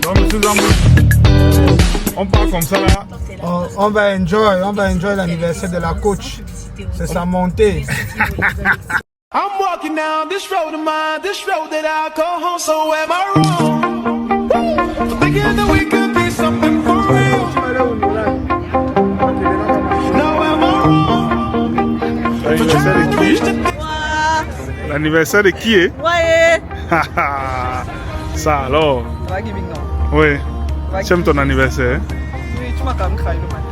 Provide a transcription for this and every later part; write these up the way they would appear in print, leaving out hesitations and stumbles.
Donc, monsieur Zambou, on part comme ça là. On va enjoy l'anniversaire de la coach. C'est sa montée. I'm walking down this road of mine, this road that I call home, so am I wrong? I'm thinking that we could be something for real. No, am I wrong? L'anniversaire de qui? L'anniversaire de qui est? Ouais. Ça alors? Ça va, Giving, non? Oui. Tu aimes ton anniversaire? Oui, tu m'as quand même craqué le matin.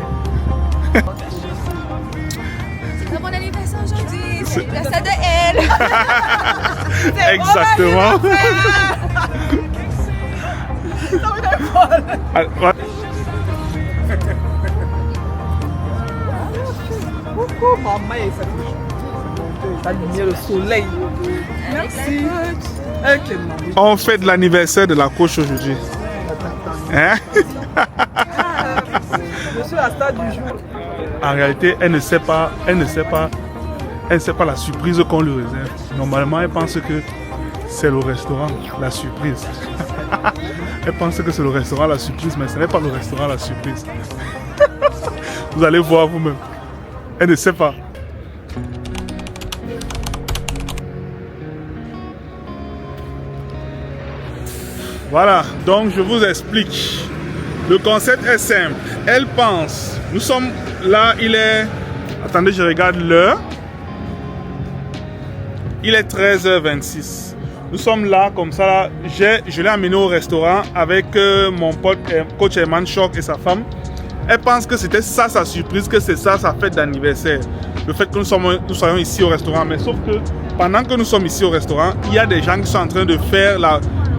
C'est mon anniversaire aujourd'hui, c'est l'anniversaire de elle. Exactement. Coucou, maman, et ça la lumière, le soleil. Merci. Ok, maman. On fête l'anniversaire de la coach aujourd'hui. Hein? Je suis la star du jour. En réalité, elle ne sait pas la surprise qu'on lui réserve. Normalement, elle pense que c'est le restaurant la surprise. Elle pense que c'est le restaurant la surprise, mais ce n'est pas le restaurant la surprise. Vous allez voir vous-même. Elle ne sait pas. Voilà, donc je vous explique. Le concept est simple. Elle pense, nous sommes là, il est... Attendez, je regarde l'heure. Il est 13h26. Nous sommes là, comme ça, là, je l'ai amené au restaurant avec mon pote, coach Herman Choc et sa femme. Elle pense que c'était ça sa surprise, que c'est ça sa fête d'anniversaire. Le fait que nous soyons ici au restaurant. Mais sauf que pendant que nous sommes ici au restaurant, il y a des gens qui sont en train de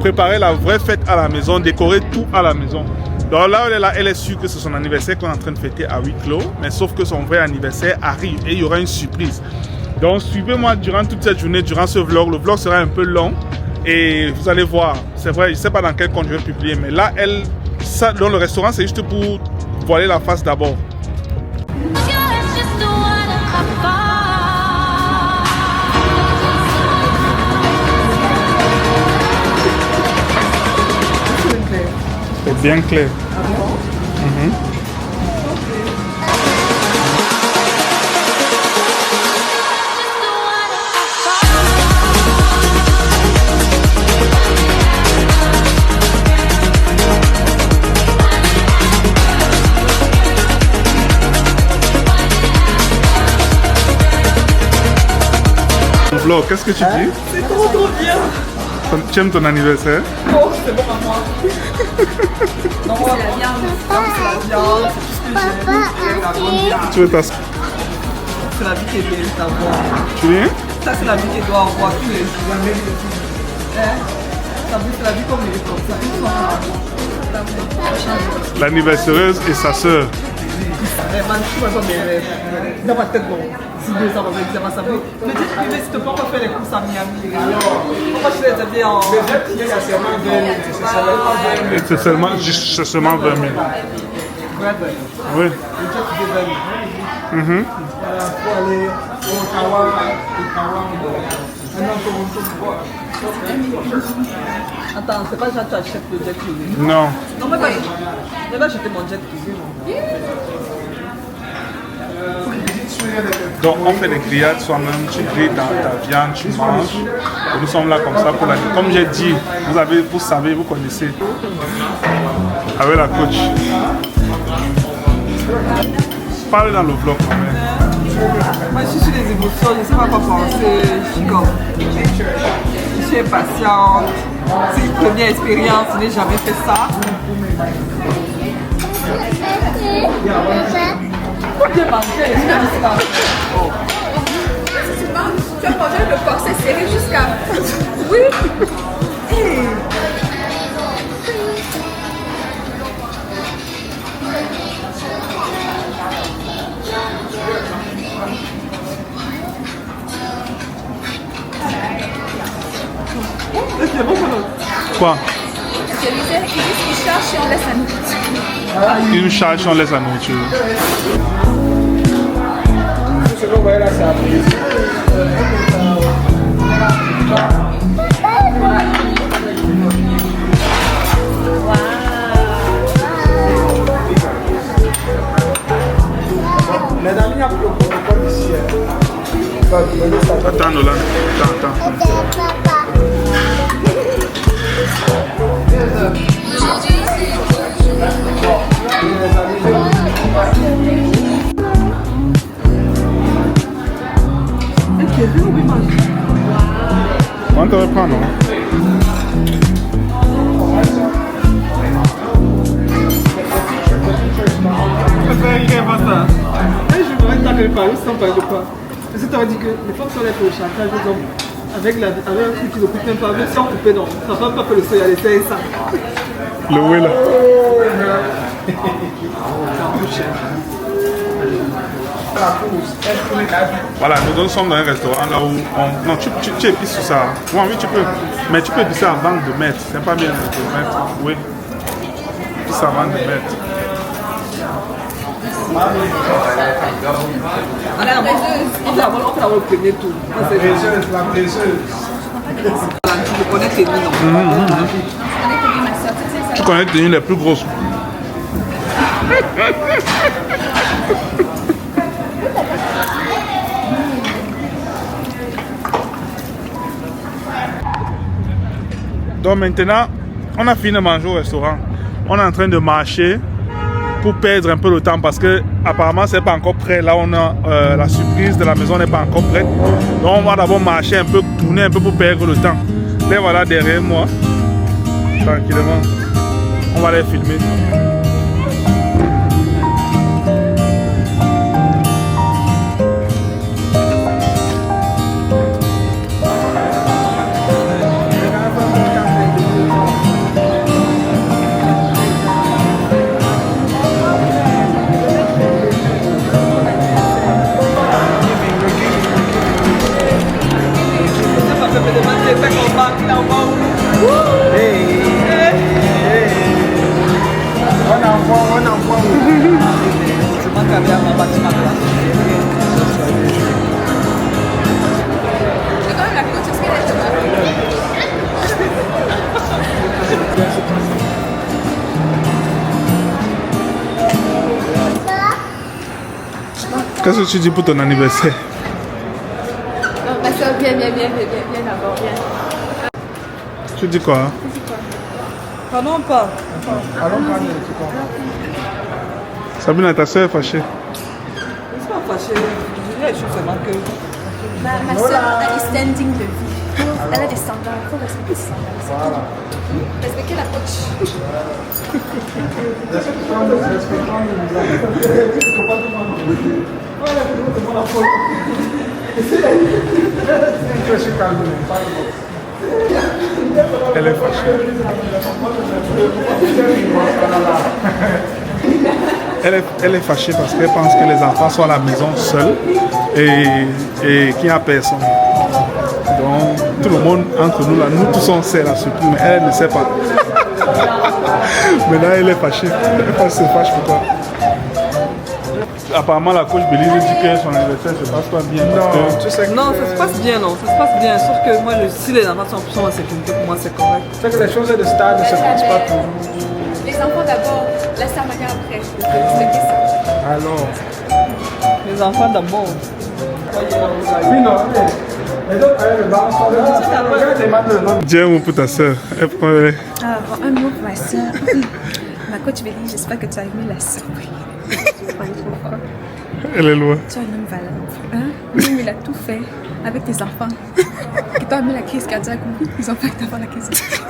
préparer la vraie fête à la maison, décorer tout à la maison. Donc là, elle est sûre que c'est son anniversaire qu'on est en train de fêter à huis clos. Mais sauf que son vrai anniversaire arrive et il y aura une surprise. Donc suivez-moi durant toute cette journée, durant ce vlog. Le vlog sera un peu long et vous allez voir. C'est vrai, je ne sais pas dans quel compte je vais publier. Mais là, dans le restaurant, c'est juste pour voiler la face d'abord. C'est bien clair. Vlog, qu'est-ce que tu dis? C'est trop bien. Tu aimes ton anniversaire? Oh, c'est bon à moi. Non, c'est la viande. C'est la viande, c'est tout ce que j'aime. La bonne viande. Tu veux ta... C'est la vie qui est belle d'avoir. Tu viens? Ça, c'est la vie qu'elle doit avoir tous les jours. Hein? C'est la vie comme elle est comme ça. L'anniversaireuse et sa sœur. Dans ma tête, bon, si 2 ans, on va dire, ça veut. Mais dis, s'il te plaît, on va faire les courses à Miami. Moi, je vais t'aider en. C'est seulement 20 000. Oui. Pour aller au Ottawa, Attends, c'est pas déjà tu achètes le jet privé? Non. Non, mais pas. Je vais acheter mon jet privé. Donc on fait des grillades soi-même, tu grilles ta viande, tu manges. Et nous sommes là comme ça pour la... Comme j'ai dit, vous savez, vous connaissez. Avec la coach. Parle dans le vlog quand même. Moi, je suis sur les émotions, je ne sais pas quoi penser. Je suis comme. Je suis impatiente. C'est une première expérience, je n'ai jamais fait ça. Pourquoi tu as mangé? Tu as mangé le corset serré jusqu'à... Oui. Hey. Quoi? Je disais, ils cherchent et on laisse la nourriture. Ils nous chargent, on laisse la nourriture. Nolan. Attends. On te reprend, non? Je voudrais que tu parles, sans parler de quoi. Parce que tu as dit que les femmes sont là pour le chantage des hommes. Avec un truc qui ne coupe même pas, même sans couper, non. Ça ne va pas faire le seuil à l'essai, ça. Le oui là. Voilà, nous sommes dans un restaurant là où on... Non, tu épices sur ça. Oui, tu peux. Mais tu peux épicer avant de mettre. C'est pas bien de mettre. Oui. Épice avant de mettre. On fait le premier tour. La blesseuse. Tu connais tes noms. Tu connais tes les plus grosses. Donc maintenant, on a fini de manger au restaurant. On est en train de marcher pour perdre un peu le temps parce que apparemment c'est pas encore prêt. Là on a la surprise de la maison n'est pas encore prête. Donc on va d'abord marcher un peu, tourner un peu pour perdre le temps. Les voilà derrière moi. Tranquillement. On va les filmer. Qu'est-ce que tu dis pour ton anniversaire? Ma soeur, viens d'abord, viens. Tu dis quoi? Pardon pas. Sabine, ta soeur est fâchée. Je ne suis pas fâchée. Je dirais seulement que... Ma soeur, elle est standing de vie. Elle a des sandales. Il faut respecter les sandales. Respecter la coach. Elle est fâchée. Elle est fâchée parce qu'elle pense que les enfants sont à la maison seuls et qu'il n'y a personne. Donc, tout le monde entre nous là, nous tous on sait la surprise, mais elle ne sait pas. Maintenant, elle est fâchée. Elle se fâche pour toi. Apparemment, la coach Belize dit que son anniversaire se passe pas bien. Non, ça se passe bien, non. Ça se passe bien. Sauf que moi, si les enfants sont en sécurité, pour moi, c'est correct. C'est que les choses de stade ne se passent pas toujours. Les enfants d'abord, la star m'a après. Respecter ça. Alors. Les enfants d'abord. Oui, non. Les autres, le balance. Dis un mot pour ta soeur. Elle prend les... Un mot pour ma soeur. Ma coach Bélie, j'espère que tu as aimé la surprise. Elle est loin. Tu as un homme valable. Hein? Même il a tout fait avec tes enfants. Qui t'ont mis la crise cardiaque ou les enfants qui t'ont fait la crise cardiaque.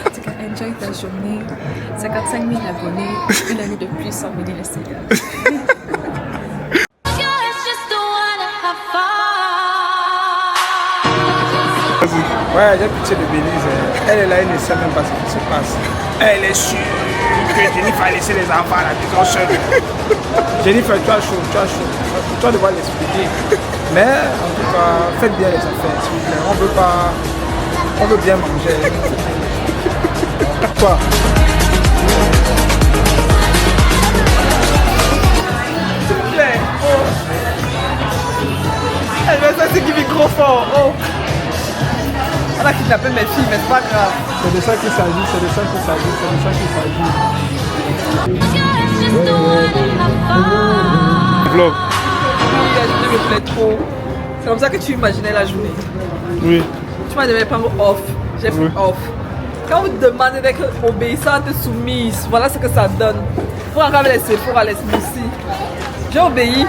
En tout cas, enjoy ta journée. 55 000 abonnés, une année de plus sans venir le Seigneur. Ouais, j'ai pitié de Belize. Elle est là, elle ne sait même pas ce qui se passe. Elle est sûre que Jennifer a laissé les enfants à la maison seule. Jennifer, tu as chaud. Tu vas devoir l'expliquer. Mais en tout cas, faites bien les affaires, s'il vous plaît. On veut bien manger. Quoi? S'il vous plaît. Oh. Ça, c'est qui vit trop fort. Oh. On a kidnappé mes filles, mais c'est pas grave. C'est de ça qu'il s'agit, Vlog. Je me plais trop. C'est comme ça que tu imaginais la journée. Oui. Tu m'as demandé de prendre off. J'ai pris off. Quand vous demandez d'être obéissante, soumise, voilà ce que ça donne. Pour encore les Sephora, les smoothies. J'ai obéi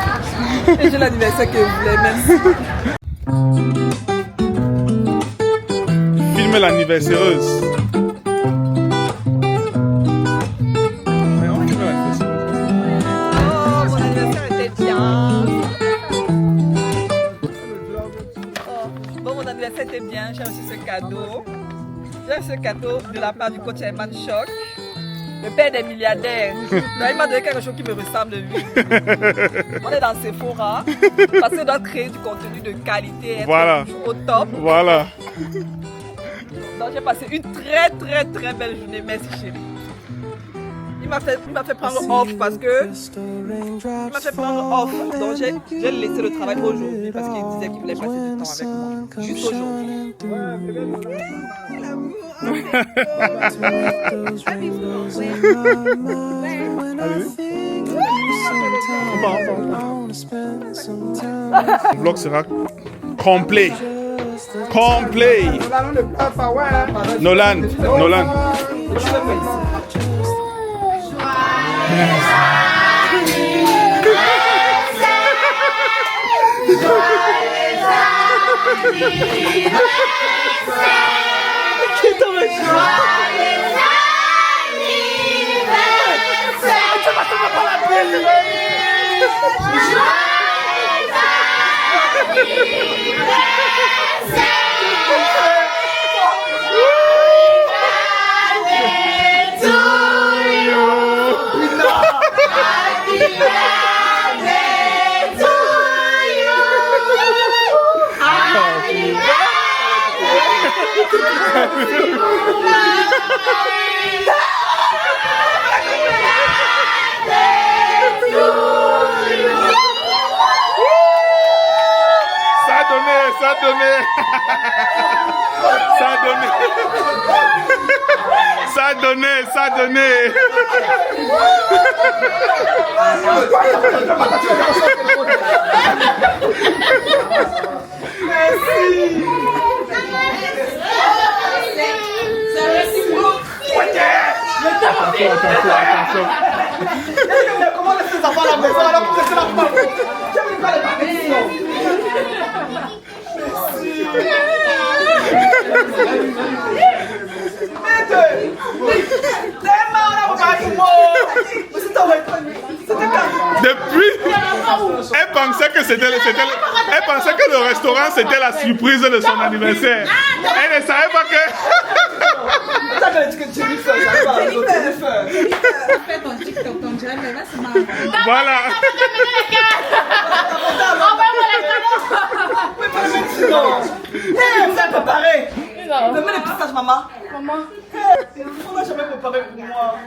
et j'ai l'anniversaire que je voulais. Merci. Filmez l'anniversaireuse. Oh, mon anniversaire était bien. Oh, bon, mon anniversaire était bien. J'ai reçu ce cadeau. J'ai reçu ce cadeau de la part du coach Herman Choc, le père des milliardaires. Donc, il m'a donné quelque chose qui me ressemble de lui. On est dans Sephora parce qu'on doit créer du contenu de qualité, être Voilà. au top. Voilà. Donc j'ai passé une très belle journée. Merci chérie. Il m'a fait prendre off parce que il m'a fait prendre off. Donc j'ai laissé le travail aujourd'hui parce qu'il disait qu'il voulait passer du temps avec moi. Juste aujourd'hui. Le vlog sera complet. Complet. Nolan. Ça a donné. Attention. Comment laisser les enfants à la maison alors que c'est la porte? J'aime pas les barbecues. Depuis, elle pensait que elle pensait que le restaurant c'était la surprise de son anniversaire. Elle ne savait pas que. Fais ton TikTok, ton jam, mais là c'est marrant. Voilà. Vous êtes préparé. Demain les pistaches, maman. Maman. On n'a jamais préparé pour moi.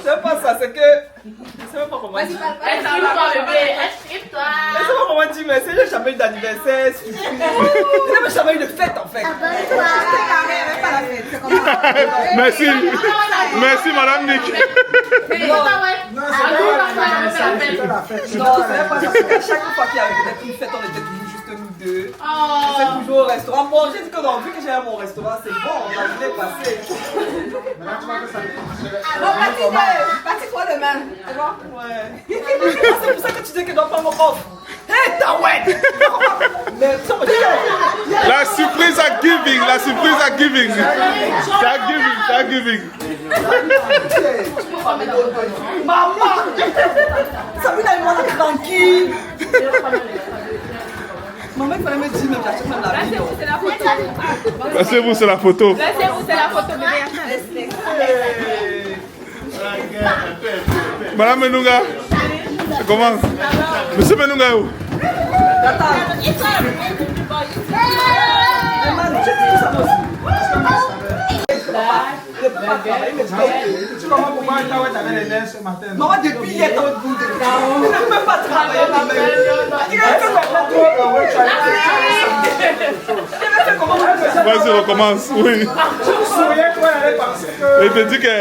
C'est pas ça, c'est que. Je sais même pas comment dire. Laissez-moi comment dire, mais c'est j'ai jamais eu d'anniversaire. Je n'ai jamais eu de fête en fait. Merci Madame Nick. Non, c'est pas ça. C'est qu'à chaque fois qu'il y avait peut-être une fête, on était toujours juste nous deux. C'est toujours au restaurant. Bon, j'ai dit que non, vu que j'ai mon restaurant, c'est bon, on va venir passer. Parti-toi demain. Ouais. C'est pour ça que tu dis que je dois prendre mon off. Hé, Tawed! Mais ça me dit. La surprise à giving. C'est giving. Maman! Sabina et moi, on est tranquille. Maman, il fallait me dire, mais j'achète même la vidéo. C'est la photo. Laissez-vous, c'est la photo. Laissez-vous, c'est la photo. Madame Menunga. Comment? Monsieur Menunga, où? Le ne peut pas travailler. Tu comprends pourquoi tu avais les nerfs ce matin? Maman, depuis hier, ton bout de temps. Tu ne peux pas travailler. Vas-y, recommence. Oui. Tu me souviens toi, elle parce que. Et te dis que.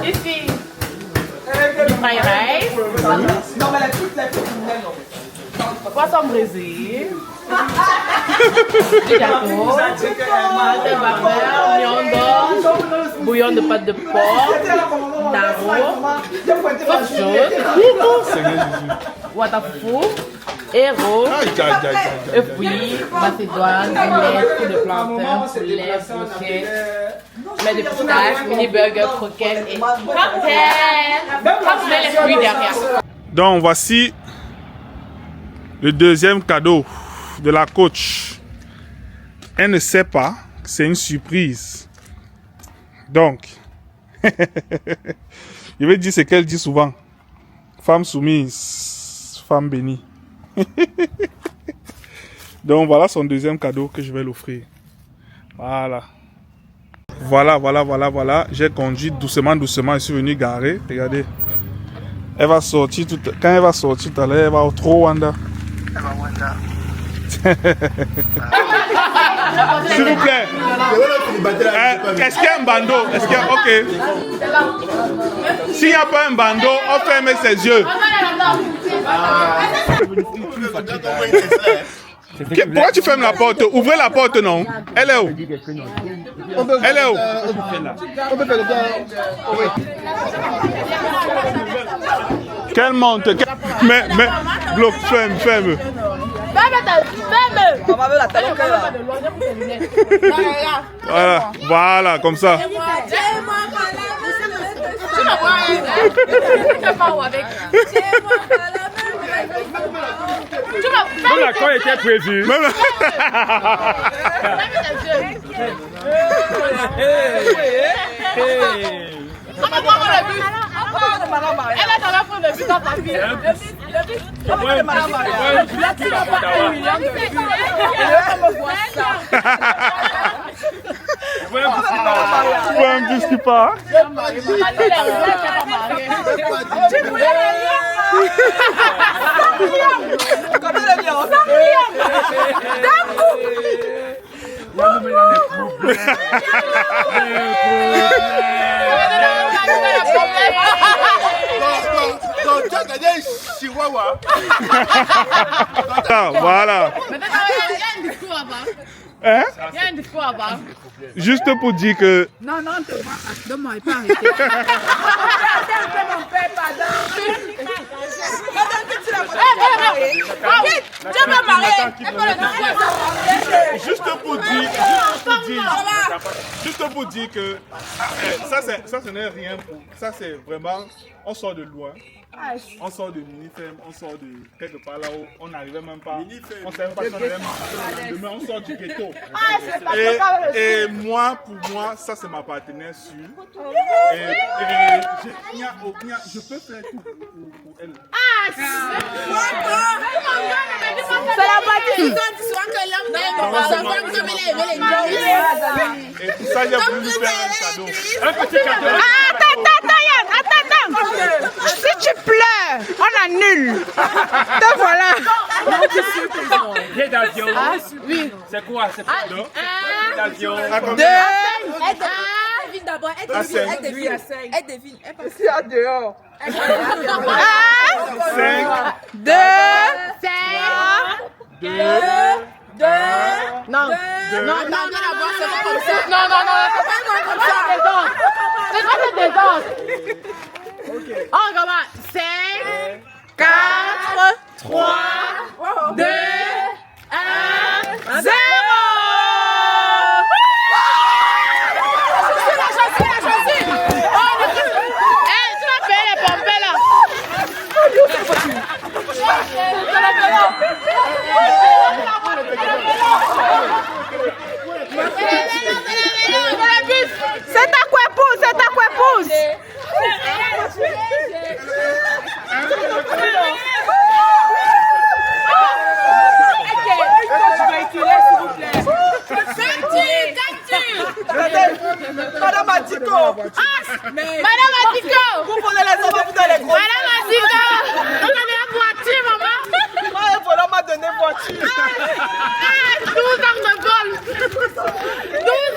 Ici, fried rice, Non, mais la toute la petite. poisson brésil, du gâteau, pâte barbare, viande, bouillon de pâte de porc, taro, sauce jaune, watafu, héros, et puis macédoine, boulettes, de plantain, poulet, brochette, lait de pistache, mini burger, croquettes et cocktail. Les fruits derrière. Donc, voici le deuxième cadeau de la coach. Elle ne sait pas, c'est une surprise. Donc, je vais dire ce qu'elle dit souvent. Femme soumise, femme bénie. Donc, voilà son deuxième cadeau que je vais l'offrir. Voilà. Voilà. J'ai conduit doucement. Je suis venu garer. Regardez. Elle va sortir quand elle va sortir tout à l'heure, elle va au Rwanda. S'il vous plaît. Est-ce qu'il y a un bandeau? Est-ce qu'il y a... Ok. S'il n'y a pas un bandeau, on ferme ses yeux. Pourquoi tu fermes la porte? Ouvrez la porte, non? Elle est où? Elle est où? Qu'elle monte. Mais, bloc, ferme. Maman veut la talon là. Voilà, comme ça. L'accord était prévu. Elle est dans la fin de vie dans ta vie. Un bus qui part. Voilà. Hein? Il y a un discours à bas. Juste pour dire que... Non, donne-moi, il peut arrêter. Juste pour dire que ça ce n'est rien pour... Ça c'est vraiment... On sort de loin. On sort de Minifem, on sort de quelque part là-haut, on n'arrivait même pas. On savait pas si on allait marcher demain, on sort du ghetto. Et moi, pour moi, ça c'est ma partenaire sûre. Je peux faire tout pour elle. C'est la partie qui donne souvent que l'homme comme il est. Et pour ça, j'ai voulu lui faire un cadeau. Un petit cadeau. Attends. Si tu pleures, on annule. Te voilà. Billet d'avion. Oui. C'est quoi? C'est quoi? Billet d'avion. Devine d'abord. Elle devine. Elle passe à dehors. 1, 2, 2. Non, c'est pas comme ça. Non, c'est pas comme ça. C'est quoi des danses? On commence. 5, 4, 3, 2, 1, 0. Tu vas payer les pompes là. c'est ta couépouse. Je vais utiliser, s'il vous plaît. Madame Atiko. Madame Atiko. Vous prenez les enfants, vous donnez les gros. Madame Atiko. On a la voiture, maman. Moi, il faut m'a donné voiture. 12 ans de vol. 12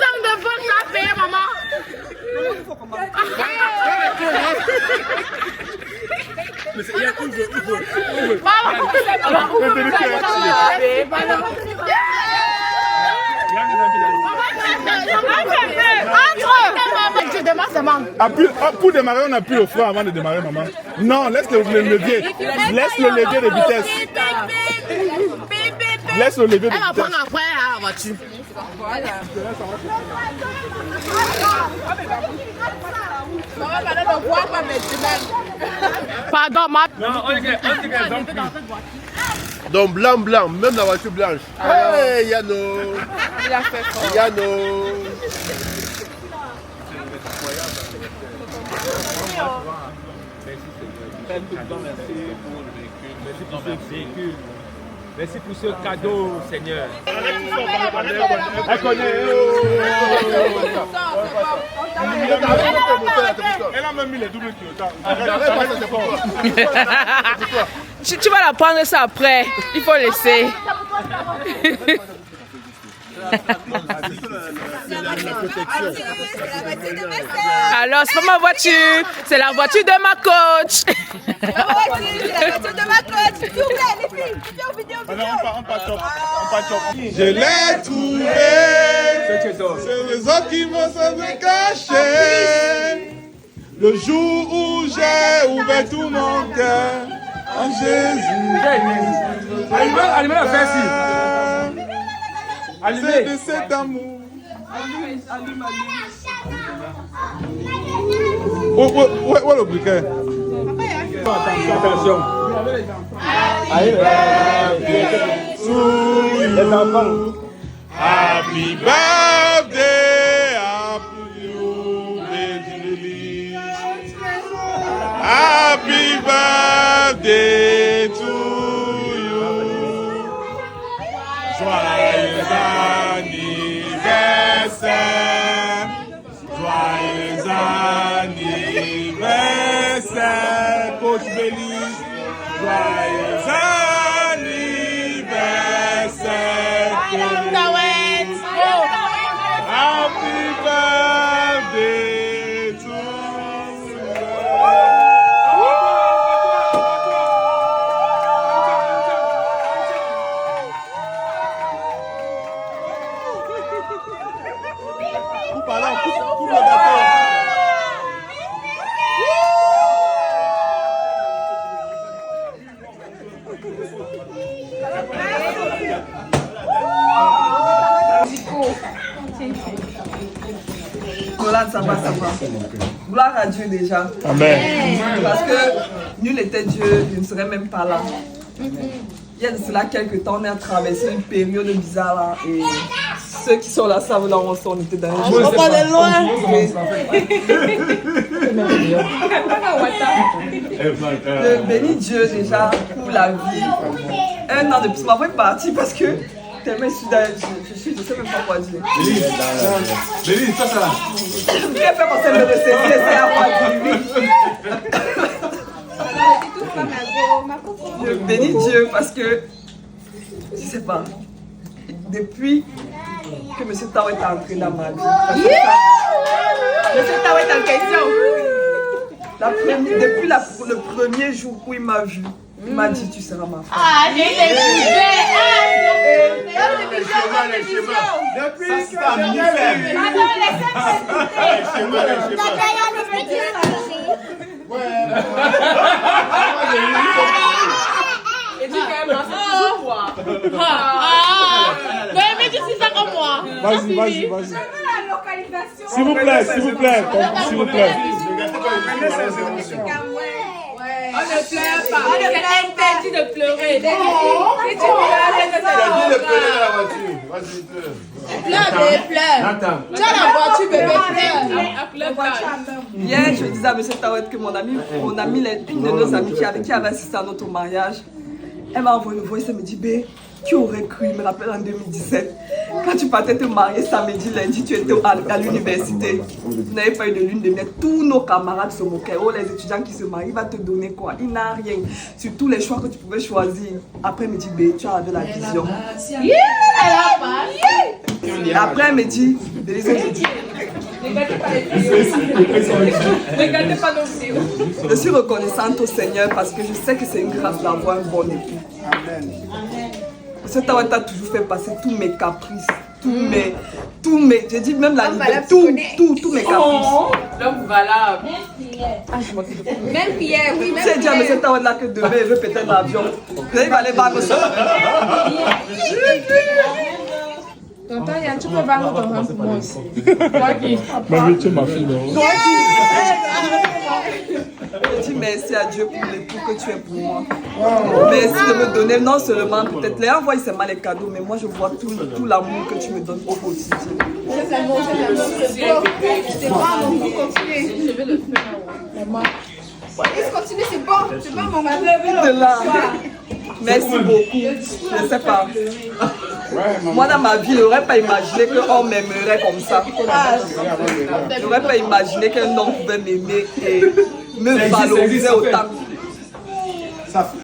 ans de vol, ça a payé, maman. Mais il y a où veut. Pour démarrer, on appuie au frein avant de démarrer, maman. Non, laisse le levier. Laisse le levier de vitesse. Laisse le levier de vitesse. Elle va prendre après la voiture. Pardon, ma... Non, on est Donc blanc, même la voiture blanche. Hey, Yano. Il a fait fort. Yano. Merci pour ce cadeau, Seigneur. Elle a même mis les doubles kilos. Tu vas la prendre ça après. Il faut laisser. Alors, c'est pas ma voiture, c'est la voiture de ma coach. C'est la voiture de ma coach. S'il vous plaît, les filles, vidéo. Je l'ai trouvé. C'est les autres qui vont s'en cacher. Le jour où j'ai ouvert tout mon cœur en Jésus. Allumez la fesse ici. C'est de cet amour. Où est le briquet? Attention. Happy birthday, happy you, baby. Happy birthday to you. Joyeux anniversaire. Joyeux anniversaire, Coach Belly. Joyeux anniversaire, Coach Belly. Happy birthday to you. Coupe alors, coupe le gâteau. Voilà, ça va. Gloire à Dieu déjà. Amen. Parce que nul était Dieu, je ne serais même pas là. Il y a de cela quelques temps, on a traversé une période bizarre là, et ceux qui sont là savent là où on était dans les jours. On va de loin. Je bénis Dieu déjà pour la vie. Un an de plus, ma voix est partie parce que tellement je sais même pas quoi dire. Bélis, ça. Il a fait penser à me recevoir, c'est à quoi dire. Je bénis Dieu parce que, je sais pas, depuis que M. Tao est entré dans ma vie. M. Tao est en question. Depuis le premier jour où il m'a vu, il m'a dit tu seras ma femme. Ah, j'ai des Depuis que ça, mais tu sais ça comme moi. Vas-y. S'il vous plaît. On ne pleure pas. On est interdit de pleurer. Si tu pleure, Attends. tu as la voiture, bébé, pleure. Hier, je disais à M. Tawet que une de nos amies qui avait assisté à notre mariage, elle m'a envoyé une voix et elle me dit, bé, Qui aurait cru, je me rappelle en 2017, quand tu partais te marier samedi, lundi, tu étais à l'université. Tu n'avais pas eu de lune de miel. Tous nos camarades se moquaient. Oh, les étudiants qui se marient, il va te donner quoi? Il n'a rien. Sur tous les choix que tu pouvais choisir. Après, il me dit, bé, tu as de la vision. Après, elle me dit, je suis reconnaissante au Seigneur parce que je sais que c'est une grâce d'avoir un bon époux. Ce temps t'a toujours fait passer tous mes caprices, tous mes, j'ai dit même la liberté, tous mes caprices. Donc voilà. Même Pierre, oui, même J'ai dit à M. Tawana que demain il veut péter l'avion. Il va aller battre ça. Tonton Yann, tu peux battre ton rang pour moi aussi. Maman, tu es ma fille, non? Je dis merci à Dieu pour l'époux que tu es pour moi. Merci de me donner non seulement peut-être les envoyer seulement les cadeaux, mais moi je vois tout l'amour que tu me donnes au quotidien. C'est l'amour, c'est bon, on peut continuer. Je vais le faire. Continue, c'est bon, mon mari. De là. Merci beaucoup. Je ne sais pas. Moi dans ma vie, je n'aurais pas imaginé qu'on m'aimerait comme ça. Je n'aurais pas imaginé qu'un homme pouvait m'aimer et me valoriser autant.